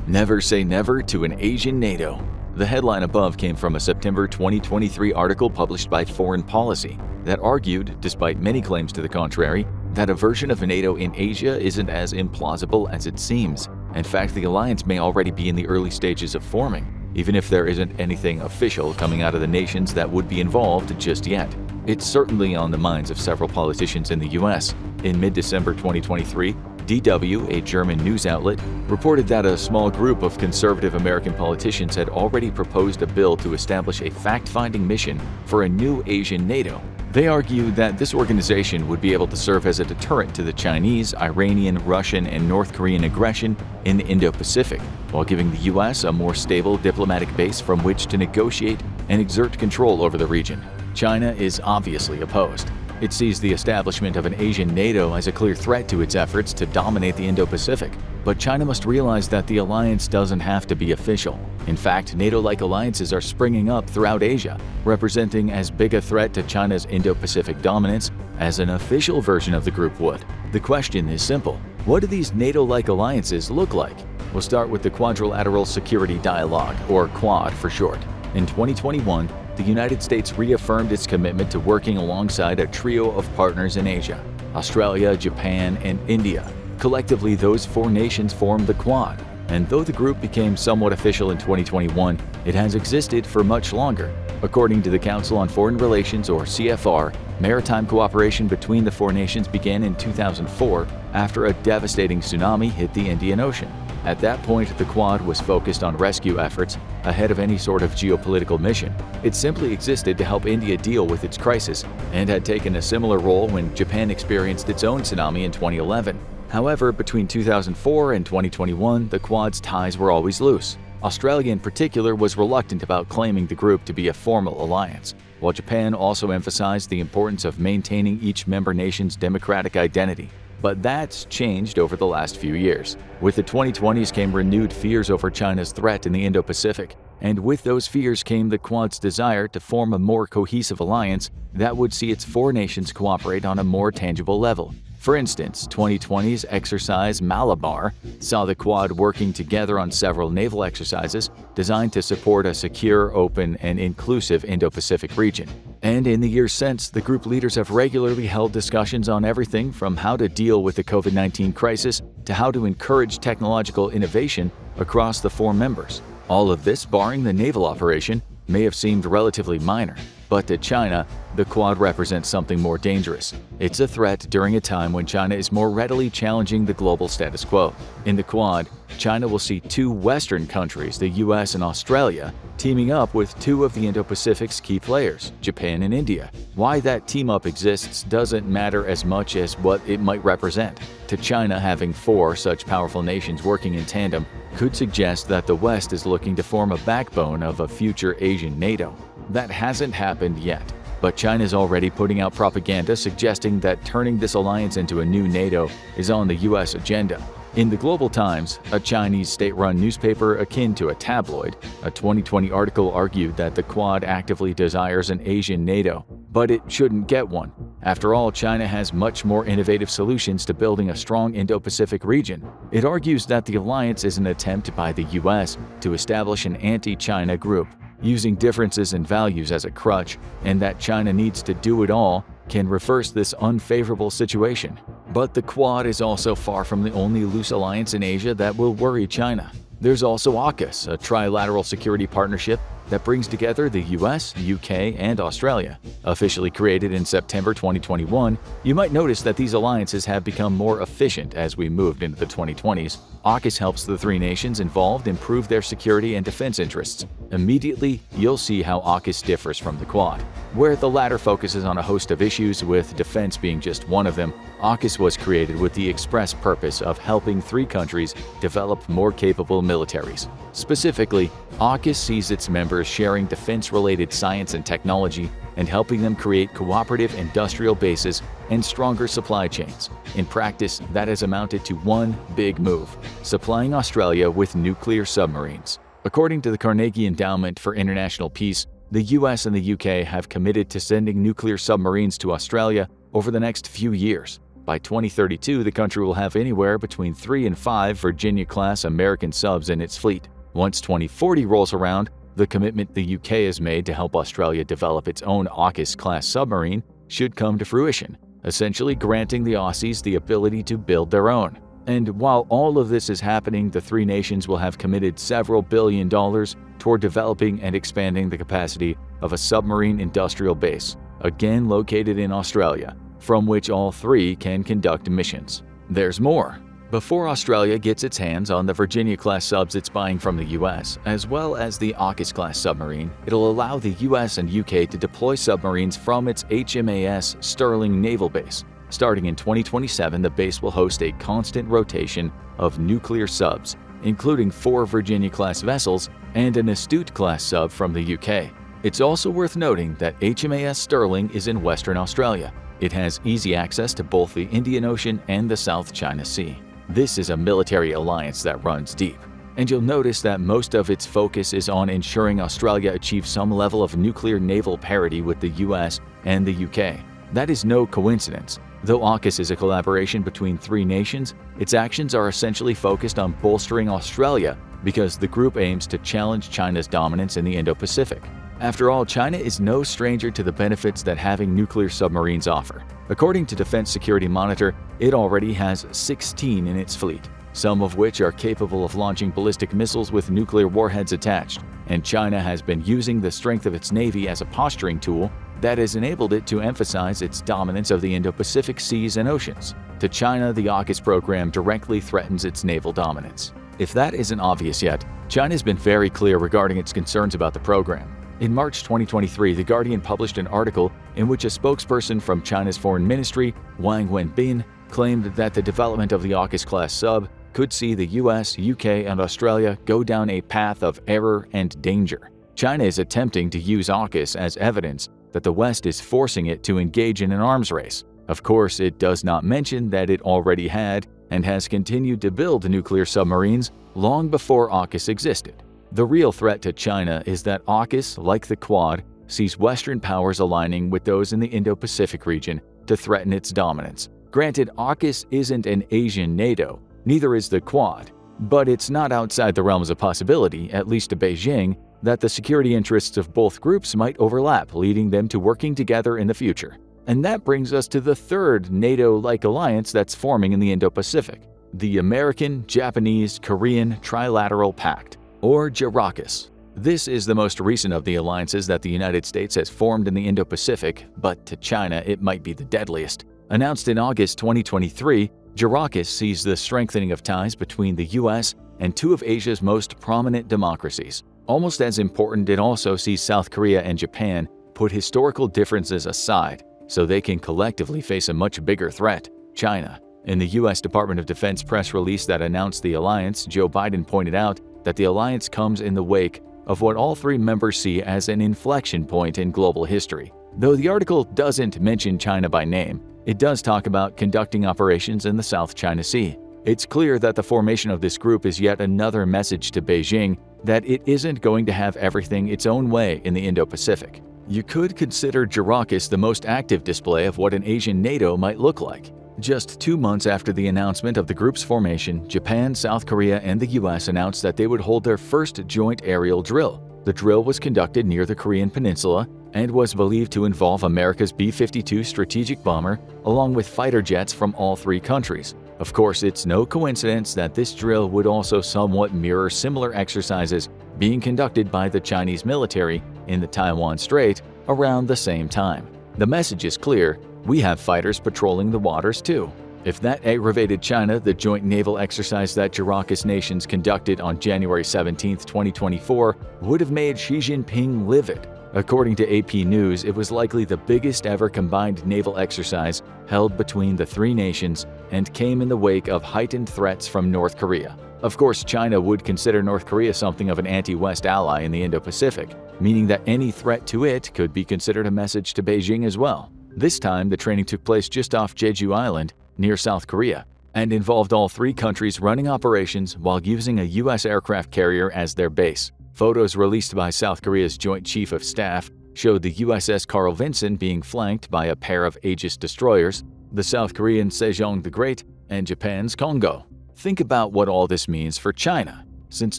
Never say never to an Asian NATO. The headline above came from a September 2023 article published by Foreign Policy that argued, despite many claims to the contrary, that a version of NATO in Asia isn't as implausible as it seems. In fact, the alliance may already be in the early stages of forming, even if there isn't anything official coming out of the nations that would be involved just yet. It's certainly on the minds of several politicians in the US. In mid-December 2023, DW, a German news outlet, reported that a small group of conservative American politicians had already proposed a bill to establish a fact-finding mission for a new Asian NATO. They argued that this organization would be able to serve as a deterrent to the Chinese, Iranian, Russian, and North Korean aggression in the Indo-Pacific, while giving the US a more stable diplomatic base from which to negotiate and exert control over the region. China is obviously opposed. It sees the establishment of an Asian NATO as a clear threat to its efforts to dominate the Indo-Pacific. But China must realize that the alliance doesn't have to be official. In fact, NATO-like alliances are springing up throughout Asia, representing as big a threat to China's Indo-Pacific dominance as an official version of the group would. The question is simple. What do these NATO-like alliances look like? We'll start with the Quadrilateral Security Dialogue, or Quad for short. In 2021, the United States reaffirmed its commitment to working alongside a trio of partners in Asia: Australia, Japan, and India. Collectively, those four nations formed the Quad, and though the group became somewhat official in 2021, it has existed for much longer. According to the Council on Foreign Relations, or CFR, maritime cooperation between the four nations began in 2004 after a devastating tsunami hit the Indian Ocean. At that point, the Quad was focused on rescue efforts ahead of any sort of geopolitical mission. It simply existed to help India deal with its crisis and had taken a similar role when Japan experienced its own tsunami in 2011. However, between 2004 and 2021, the Quad's ties were always loose. Australia in particular was reluctant about claiming the group to be a formal alliance, while Japan also emphasized the importance of maintaining each member nation's democratic identity. But that's changed over the last few years. With the 2020s came renewed fears over China's threat in the Indo-Pacific, and with those fears came the Quad's desire to form a more cohesive alliance that would see its four nations cooperate on a more tangible level. For instance, 2020's exercise Malabar saw the Quad working together on several naval exercises designed to support a secure, open, and inclusive Indo-Pacific region. And in the years since, the group leaders have regularly held discussions on everything from how to deal with the COVID-19 crisis to how to encourage technological innovation across the four members. All of this, barring the naval operation, may have seemed relatively minor, but to China, the Quad represents something more dangerous. It's a threat during a time when China is more readily challenging the global status quo. In the Quad, China will see two Western countries, the US and Australia, teaming up with two of the Indo-Pacific's key players, Japan and India. Why that team-up exists doesn't matter as much as what it might represent. To China, having four such powerful nations working in tandem could suggest that the West is looking to form a backbone of a future Asian NATO. That hasn't happened yet, but China's already putting out propaganda suggesting that turning this alliance into a new NATO is on the US agenda. In the Global Times, a Chinese state-run newspaper akin to a tabloid, a 2020 article argued that the Quad actively desires an Asian NATO, but it shouldn't get one. After all, China has much more innovative solutions to building a strong Indo-Pacific region. It argues that the alliance is an attempt by the US to establish an anti-China group, using differences in values as a crutch, and that China needs to do it all can reverse this unfavorable situation. But the Quad is also far from the only loose alliance in Asia that will worry China. There's also AUKUS, a trilateral security partnership that brings together the US, UK, and Australia. Officially created in September 2021, you might notice that these alliances have become more efficient as we moved into the 2020s. AUKUS helps the three nations involved improve their security and defense interests. Immediately, you'll see how AUKUS differs from the Quad. Where the latter focuses on a host of issues, with defense being just one of them, AUKUS was created with the express purpose of helping three countries develop more capable militaries. Specifically, AUKUS sees its members sharing defense-related science and technology and helping them create cooperative industrial bases and stronger supply chains. In practice, that has amounted to one big move: supplying Australia with nuclear submarines. According to the Carnegie Endowment for International Peace, the US and the UK have committed to sending nuclear submarines to Australia over the next few years. By 2032, the country will have anywhere between 3 and 5 Virginia-class American subs in its fleet. Once 2040 rolls around, the commitment the UK has made to help Australia develop its own AUKUS-class submarine should come to fruition, essentially granting the Aussies the ability to build their own. And while all of this is happening, the three nations will have committed several $billions toward developing and expanding the capacity of a submarine industrial base, again located in Australia, from which all three can conduct missions. There's more. Before Australia gets its hands on the Virginia-class subs it's buying from the US, as well as the AUKUS-class submarine, it'll allow the US and UK to deploy submarines from its HMAS Sterling Naval Base. Starting in 2027, the base will host a constant rotation of nuclear subs, including 4 Virginia-class vessels and an Astute-class sub from the UK. It's also worth noting that HMAS Sterling is in Western Australia. It has easy access to both the Indian Ocean and the South China Sea. This is a military alliance that runs deep, and you'll notice that most of its focus is on ensuring Australia achieves some level of nuclear naval parity with the US and the UK. That is no coincidence. Though AUKUS is a collaboration between three nations, its actions are essentially focused on bolstering Australia because the group aims to challenge China's dominance in the Indo-Pacific. After all, China is no stranger to the benefits that having nuclear submarines offer. According to Defense Security Monitor, it already has 16 in its fleet, some of which are capable of launching ballistic missiles with nuclear warheads attached, and China has been using the strength of its navy as a posturing tool that has enabled it to emphasize its dominance of the Indo-Pacific seas and oceans. To China, the AUKUS program directly threatens its naval dominance. If that isn't obvious yet, China's been very clear regarding its concerns about the program. In March 2023, The Guardian published an article in which a spokesperson from China's foreign ministry, Wang Wenbin, claimed that the development of the AUKUS-class sub could see the US, UK, and Australia go down a path of error and danger. China is attempting to use AUKUS as evidence that the West is forcing it to engage in an arms race. Of course, it does not mention that it already had and has continued to build nuclear submarines long before AUKUS existed. The real threat to China is that AUKUS, like the Quad, sees Western powers aligning with those in the Indo-Pacific region to threaten its dominance. Granted, AUKUS isn't an Asian NATO, neither is the Quad, but it's not outside the realms of possibility, at least to Beijing, that the security interests of both groups might overlap, leading them to working together in the future. And that brings us to the third NATO-like alliance that's forming in the Indo-Pacific, the American, Japanese, Korean Trilateral Pact, or JAROKUS. This is the most recent of the alliances that the United States has formed in the Indo-Pacific, but to China it might be the deadliest. Announced in August 2023, JAROKUS sees the strengthening of ties between the US and two of Asia's most prominent democracies. Almost as important, it also sees South Korea and Japan put historical differences aside so they can collectively face a much bigger threat, China. In the US Department of Defense press release that announced the alliance, Joe Biden pointed out that the alliance comes in the wake of what all three members see as an inflection point in global history. Though the article doesn't mention China by name, it does talk about conducting operations in the South China Sea. It's clear that the formation of this group is yet another message to Beijing that it isn't going to have everything its own way in the Indo-Pacific. You could consider JAROKUS the most active display of what an Asian NATO might look like. Just 2 months after the announcement of the group's formation, Japan, South Korea, and the US announced that they would hold their first joint aerial drill. The drill was conducted near the Korean Peninsula and was believed to involve America's B-52 strategic bomber along with fighter jets from all three countries. Of course, it's no coincidence that this drill would also somewhat mirror similar exercises being conducted by the Chinese military in the Taiwan Strait around the same time. The message is clear: we have fighters patrolling the waters too. If that aggravated China, the joint naval exercise that JAROKUS nations conducted on January 17, 2024, would have made Xi Jinping livid. According to AP News, it was likely the biggest ever combined naval exercise held between the three nations and came in the wake of heightened threats from North Korea. Of course, China would consider North Korea something of an anti-West ally in the Indo-Pacific, meaning that any threat to it could be considered a message to Beijing as well. This time, the training took place just off Jeju Island, near South Korea, and involved all three countries running operations while using a US aircraft carrier as their base. Photos released by South Korea's Joint Chief of Staff showed the USS Carl Vinson being flanked by a pair of Aegis destroyers, the South Korean Sejong the Great, and Japan's Kongo. Think about what all this means for China. Since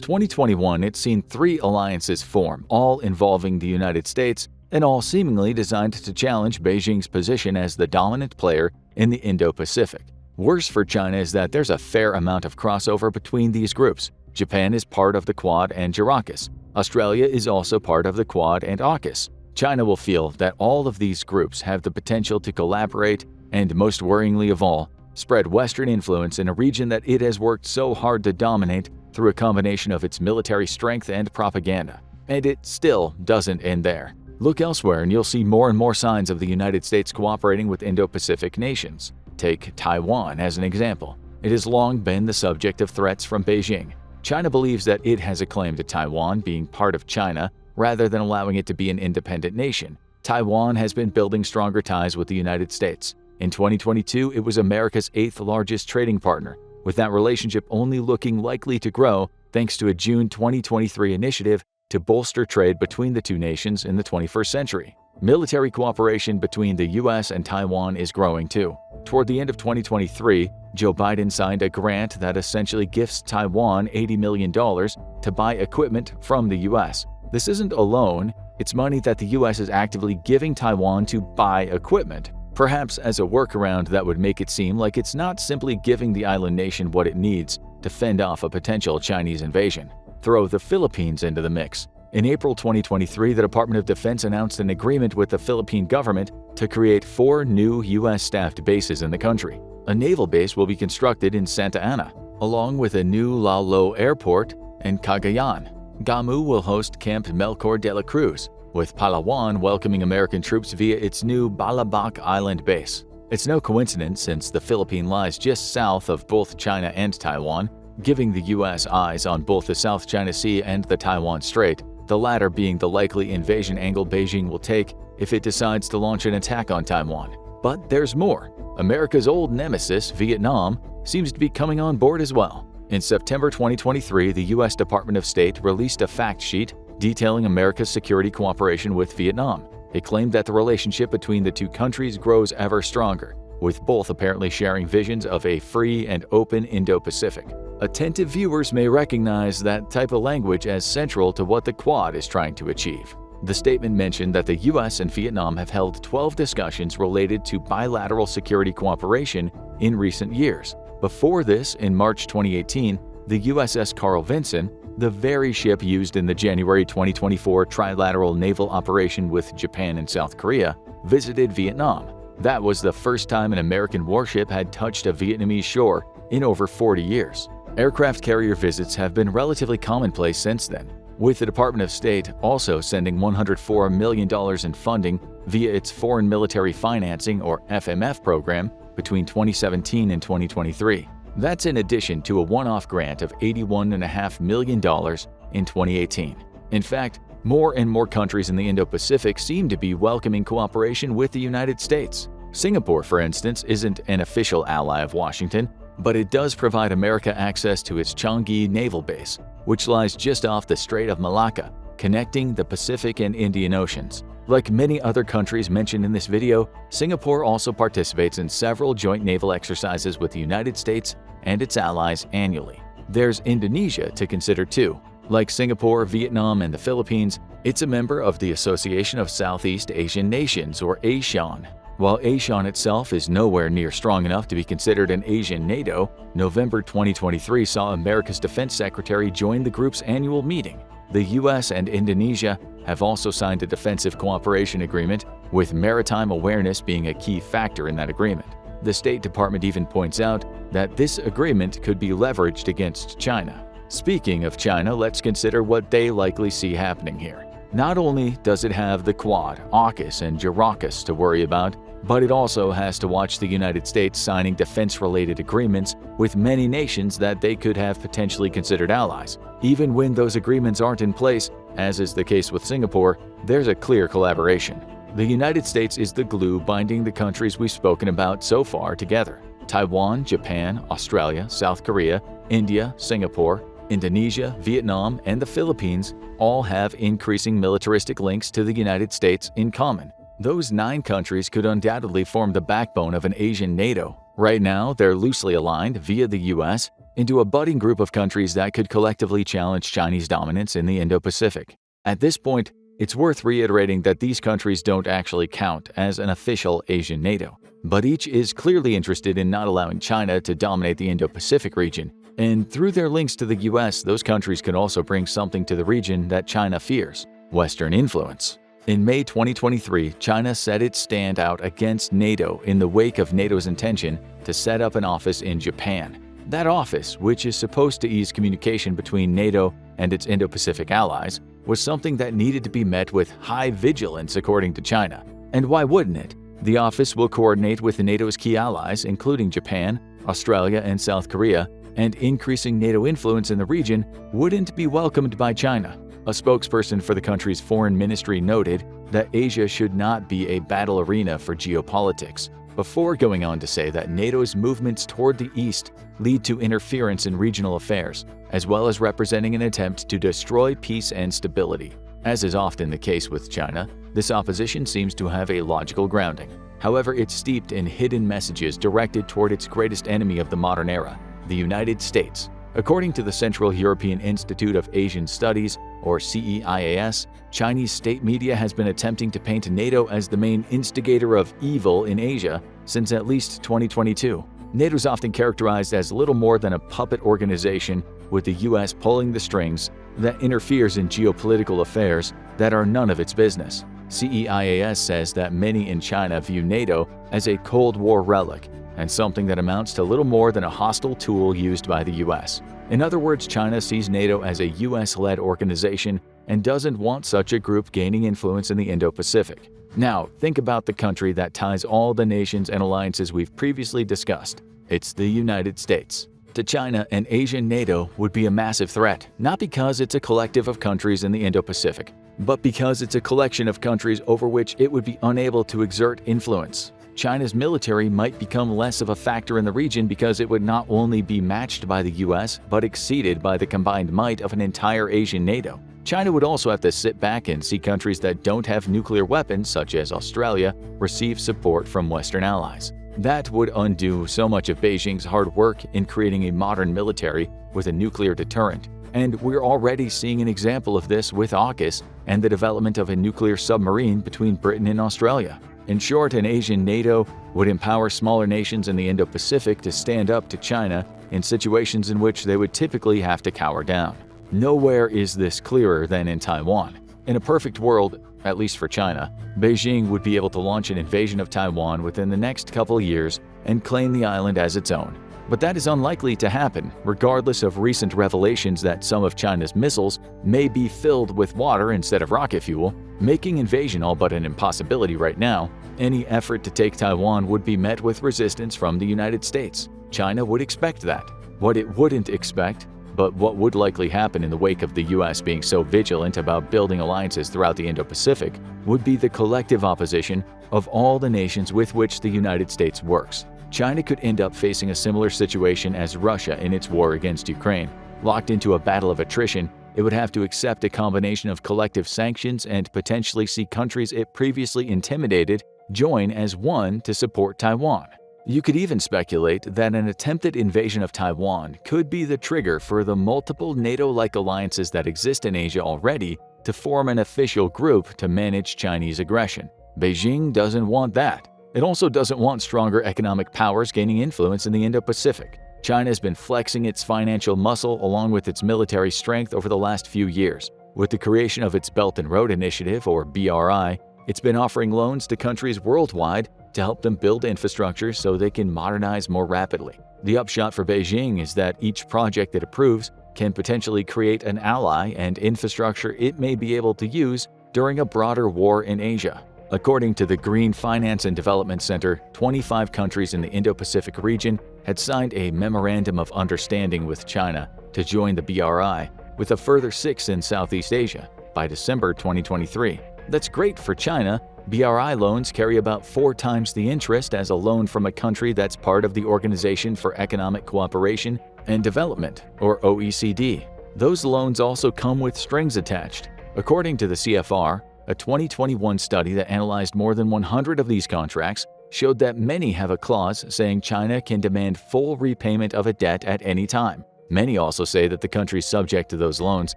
2021, it's seen 3 alliances form, all involving the United States and all seemingly designed to challenge Beijing's position as the dominant player in the Indo-Pacific. Worse for China is that there's a fair amount of crossover between these groups. Japan is part of the Quad and JAROKUS. Australia is also part of the Quad and AUKUS. China will feel that all of these groups have the potential to collaborate and, most worryingly of all, spread Western influence in a region that it has worked so hard to dominate through a combination of its military strength and propaganda. And it still doesn't end there. Look elsewhere and you'll see more and more signs of the United States cooperating with Indo-Pacific nations. Take Taiwan as an example. It has long been the subject of threats from Beijing. China believes that it has a claim to Taiwan being part of China rather than allowing it to be an independent nation. Taiwan has been building stronger ties with the United States. In 2022, it was America's 8th largest trading partner, with that relationship only looking likely to grow thanks to a June 2023 initiative to bolster trade between the two nations in the 21st century. Military cooperation between the U.S. and Taiwan is growing too. Toward the end of 2023, Joe Biden signed a grant that essentially gifts Taiwan $80 million to buy equipment from the U.S. This isn't a loan, it's money that the U.S. is actively giving Taiwan to buy equipment, perhaps as a workaround that would make it seem like it's not simply giving the island nation what it needs to fend off a potential Chinese invasion. Throw the Philippines into the mix. In April 2023, the Department of Defense announced an agreement with the Philippine government to create 4 new U.S.-staffed bases in the country. A naval base will be constructed in Santa Ana, along with a new Lalo airport in Cagayan. Gamu will host Camp Melchor de la Cruz, with Palawan welcoming American troops via its new Balabac Island base. It's no coincidence since the Philippines lies just south of both China and Taiwan, giving the U.S. eyes on both the South China Sea and the Taiwan Strait, the latter being the likely invasion angle Beijing will take if it decides to launch an attack on Taiwan. But there's more. America's old nemesis, Vietnam, seems to be coming on board as well. In September 2023, the U.S. Department of State released a fact sheet detailing America's security cooperation with Vietnam. It claimed that the relationship between the two countries grows ever stronger, with both apparently sharing visions of a free and open Indo-Pacific. Attentive viewers may recognize that type of language as central to what the Quad is trying to achieve. The statement mentioned that the U.S. and Vietnam have held 12 discussions related to bilateral security cooperation in recent years. Before this, in March 2018, the USS Carl Vinson, the very ship used in the January 2024 trilateral naval operation with Japan and South Korea, visited Vietnam. That was the first time an American warship had touched a Vietnamese shore in over 40 years. Aircraft carrier visits have been relatively commonplace since then, with the Department of State also sending $104 million in funding via its Foreign Military Financing or FMF program between 2017 and 2023. That's in addition to a one-off grant of $81.5 million in 2018. In fact, more and more countries in the Indo-Pacific seem to be welcoming cooperation with the United States. Singapore, for instance, isn't an official ally of Washington, but it does provide America access to its Changi naval base, which lies just off the Strait of Malacca, connecting the Pacific and Indian Oceans. Like many other countries mentioned in this video, Singapore also participates in several joint naval exercises with the United States and its allies annually. There's Indonesia to consider too. Like Singapore, Vietnam, and the Philippines, it's a member of the Association of Southeast Asian Nations, or ASEAN. While ASEAN itself is nowhere near strong enough to be considered an Asian NATO, November 2023 saw America's Defense Secretary join the group's annual meeting. The U.S. and Indonesia have also signed a defensive cooperation agreement, with maritime awareness being a key factor in that agreement. The State Department even points out that this agreement could be leveraged against China. Speaking of China, let's consider what they likely see happening here. Not only does it have the Quad, AUKUS, and JAROKUS to worry about, but it also has to watch the United States signing defense-related agreements with many nations that they could have potentially considered allies. Even when those agreements aren't in place, as is the case with Singapore, there's a clear collaboration. The United States is the glue binding the countries we've spoken about so far together. Taiwan, Japan, Australia, South Korea, India, Singapore, Indonesia, Vietnam, and the Philippines all have increasing militaristic links to the United States in common. Those 9 countries could undoubtedly form the backbone of an Asian NATO. Right now, they're loosely aligned, via the US, into a budding group of countries that could collectively challenge Chinese dominance in the Indo-Pacific. At this point, it's worth reiterating that these countries don't actually count as an official Asian NATO, but each is clearly interested in not allowing China to dominate the Indo-Pacific region, and through their links to the US, those countries could also bring something to the region that China fears: Western influence. In May 2023, China set its stand out against NATO in the wake of NATO's intention to set up an office in Japan. That office, which is supposed to ease communication between NATO and its Indo-Pacific allies, was something that needed to be met with high vigilance, according to China. And why wouldn't it? The office will coordinate with NATO's key allies, including Japan, Australia, and South Korea, and increasing NATO influence in the region wouldn't be welcomed by China. A spokesperson for the country's foreign ministry noted that Asia should not be a battle arena for geopolitics, before going on to say that NATO's movements toward the east lead to interference in regional affairs, as well as representing an attempt to destroy peace and stability. As is often the case with China, this opposition seems to have a logical grounding. However, it's steeped in hidden messages directed toward its greatest enemy of the modern era, the United States. According to the Central European Institute of Asian Studies, or CEIAS, Chinese state media has been attempting to paint NATO as the main instigator of evil in Asia since at least 2022. NATO is often characterized as little more than a puppet organization, with the US pulling the strings, that interferes in geopolitical affairs that are none of its business. CEIAS says that many in China view NATO as a Cold War relic and something that amounts to little more than a hostile tool used by the US. In other words, China sees NATO as a US-led organization and doesn't want such a group gaining influence in the Indo-Pacific. Now, think about the country that ties all the nations and alliances we've previously discussed. It's the United States. To China, an Asian NATO would be a massive threat, not because it's a collective of countries in the Indo-Pacific, but because it's a collection of countries over which it would be unable to exert influence. China's military might become less of a factor in the region because it would not only be matched by the US, but exceeded by the combined might of an entire Asian NATO. China would also have to sit back and see countries that don't have nuclear weapons, such as Australia, receive support from Western allies. That would undo so much of Beijing's hard work in creating a modern military with a nuclear deterrent. And we're already seeing an example of this with AUKUS and the development of a nuclear submarine between Britain and Australia. In short, an Asian NATO would empower smaller nations in the Indo-Pacific to stand up to China in situations in which they would typically have to cower down. Nowhere is this clearer than in Taiwan. In a perfect world, at least for China, Beijing would be able to launch an invasion of Taiwan within the next couple years and claim the island as its own. But that is unlikely to happen, regardless of recent revelations that some of China's missiles may be filled with water instead of rocket fuel, making invasion all but an impossibility right now. Any effort to take Taiwan would be met with resistance from the United States. China would expect that. What it wouldn't expect, but what would likely happen in the wake of the US being so vigilant about building alliances throughout the Indo-Pacific, would be the collective opposition of all the nations with which the United States works. China could end up facing a similar situation as Russia in its war against Ukraine. Locked into a battle of attrition, it would have to accept a combination of collective sanctions and potentially see countries it previously intimidated join as one to support Taiwan. You could even speculate that an attempted invasion of Taiwan could be the trigger for the multiple NATO-like alliances that exist in Asia already to form an official group to manage Chinese aggression. Beijing doesn't want that. It also doesn't want stronger economic powers gaining influence in the Indo-Pacific. China has been flexing its financial muscle along with its military strength over the last few years. With the creation of its Belt and Road Initiative, or BRI, it's been offering loans to countries worldwide to help them build infrastructure so they can modernize more rapidly. The upshot for Beijing is that each project it approves can potentially create an ally and infrastructure it may be able to use during a broader war in Asia. According to the Green Finance and Development Center, 25 countries in the Indo-Pacific region had signed a Memorandum of Understanding with China to join the BRI, with a further 6 in Southeast Asia by December 2023. That's great for China. BRI loans carry about 4 times the interest as a loan from a country that's part of the Organization for Economic Cooperation and Development, or OECD. Those loans also come with strings attached. According to the CFR, A 2021 study that analyzed more than 100 of these contracts showed that many have a clause saying China can demand full repayment of a debt at any time. Many also say that the countries subject to those loans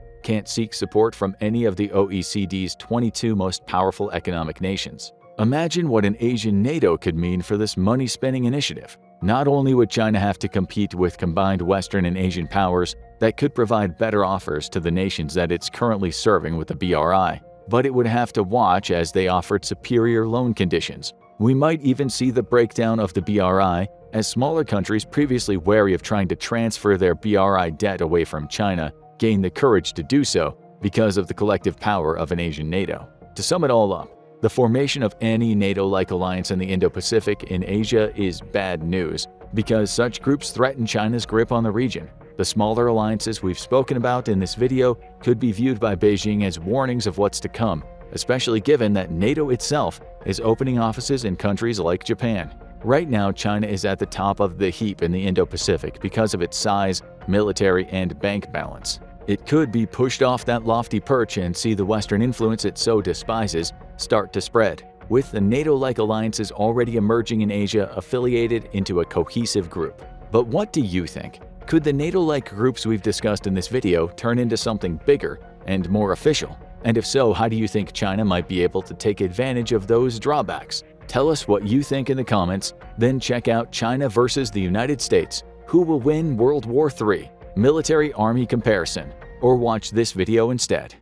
can't seek support from any of the OECD's 22 most powerful economic nations. Imagine what an Asian NATO could mean for this money-spending initiative. Not only would China have to compete with combined Western and Asian powers that could provide better offers to the nations that it's currently serving with the BRI, but it would have to watch as they offered superior loan conditions. We might even see the breakdown of the BRI, as smaller countries previously wary of trying to transfer their BRI debt away from China gain the courage to do so because of the collective power of an Asian NATO. To sum it all up, the formation of any NATO-like alliance in the Indo-Pacific in Asia is bad news because such groups threaten China's grip on the region. The smaller alliances we've spoken about in this video could be viewed by Beijing as warnings of what's to come, especially given that NATO itself is opening offices in countries like Japan. Right now, China is at the top of the heap in the Indo-Pacific because of its size, military, and bank balance. It could be pushed off that lofty perch and see the Western influence it so despises start to spread, with the NATO-like alliances already emerging in Asia affiliated into a cohesive group. But what do you think? Could the NATO-like groups we've discussed in this video turn into something bigger and more official? And if so, how do you think China might be able to take advantage of those drawbacks? Tell us what you think in the comments, then check out China versus the United States. Who will win World War III? Military-army comparison. Or watch this video instead.